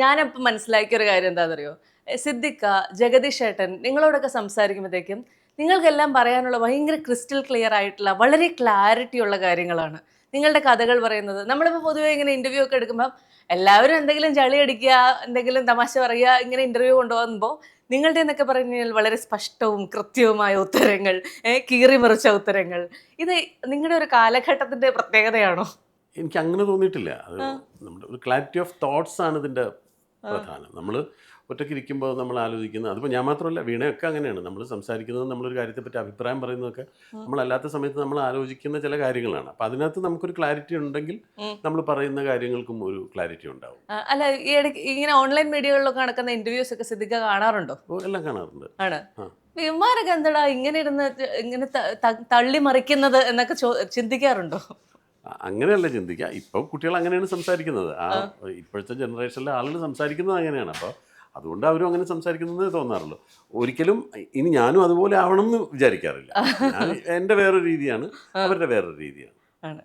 ഞാനപ്പോൾ മനസ്സിലാക്കിയ ഒരു കാര്യം എന്താണെന്നറിയോ? സിദ്ദിഖ, ജഗദീഷ് ഏട്ടൻ നിങ്ങളോടൊക്കെ സംസാരിക്കുമ്പോഴത്തേക്കും നിങ്ങൾക്കെല്ലാം പറയാനുള്ള ഭയങ്കര ക്രിസ്റ്റൽ ക്ലിയർ ആയിട്ടുള്ള വളരെ ക്ലാരിറ്റി ഉള്ള കാര്യങ്ങളാണ്. നിങ്ങളുടെ കഥകൾ പറയുന്നത്. നമ്മളിപ്പോൾ പൊതുവേ ഇങ്ങനെ ഇന്റർവ്യൂ ഒക്കെ എടുക്കുമ്പോൾ എല്ലാവരും എന്തെങ്കിലും ചളി അടിക്കുക, എന്തെങ്കിലും തമാശ പറയുക, ഇങ്ങനെ ഇന്റർവ്യൂ കൊണ്ടുപോകുമ്പോൾ നിങ്ങളുടെ എന്നൊക്കെ പറഞ്ഞു കഴിഞ്ഞാൽ വളരെ സ്പഷ്ടവും കൃത്യവുമായ ഉത്തരങ്ങൾ, കീറി മറിച്ച ഉത്തരങ്ങൾ. ഇത് നിങ്ങളുടെ ഒരു കാലഘട്ടത്തിന്റെ പ്രത്യേകതയാണോ? എനിക്ക് അങ്ങനെ തോന്നിയിട്ടില്ല. അത് ആ, നമ്മുടെ ഒരു ക്ലാരിറ്റി ഓഫ് തോട്ട്സ് ആണ് ഇതിൻ്റെ ആ, പ്രധാനം. നമ്മൾ ഒറ്റയ്ക്ക് ഇരിക്കുമ്പോൾ നമ്മൾ ആലോചിക്കുന്നത്, അതിപ്പോൾ ഞാൻ മാത്രമല്ല, വീണയൊക്കെ അങ്ങനെയാണ്. നമ്മൾ സംസാരിക്കുന്നത്, നമ്മളൊരു കാര്യത്തെപ്പറ്റി അഭിപ്രായം പറയുന്നതൊക്കെ ഉം, നമ്മളല്ലാത്ത സമയത്ത് നമ്മൾ ആലോചിക്കുന്ന ചില കാര്യങ്ങളാണ്. അപ്പോൾ അതിനകത്ത് നമുക്കൊരു ക്ലാരിറ്റി ഉണ്ടെങ്കിൽ ഉം. നമ്മൾ പറയുന്ന കാര്യങ്ങൾക്കും ഒരു ക്ലാരിറ്റി ഉണ്ടാവും. അല്ല, ഈ ഇടയ്ക്ക് ഇങ്ങനെ ഓൺലൈൻ മീഡിയകളിലൊക്കെ നടക്കുന്ന ഇന്റർവ്യൂസ് ഒക്കെ സിദ്ദിഖ കാണാറുണ്ടോ? അപ്പോൾ എല്ലാം കാണാറുണ്ട്. ആണ്. ആ, ഇവന്മാരൊക്കെ എന്താടാ ഇങ്ങനെ ഇരുന്ന് ഇങ്ങനെ തള്ളി മറിക്കുന്നത് എന്നൊക്കെ ചിന്തിക്കാറുണ്ടോ? അങ്ങനെയല്ല ചിന്തിക്കുക. ഇപ്പോൾ കുട്ടികൾ അങ്ങനെയാണ് സംസാരിക്കുന്നത്. ആ, ഇപ്പോഴത്തെ ജനറേഷനിലെ ആളുകൾ സംസാരിക്കുന്നത് അങ്ങനെയാണ്. അപ്പോൾ അതുകൊണ്ട് അവരും അങ്ങനെ സംസാരിക്കുന്നതേ തോന്നാറുള്ളൂ. ഒരിക്കലും ഇനി ഞാനും അതുപോലെ ആവണം എന്ന് വിചാരിക്കാറില്ല. ഞാൻ എൻ്റെ വേറൊരു രീതിയാണ്, ആ, അവരുടെ വേറൊരു രീതിയാണ്. ആണ്.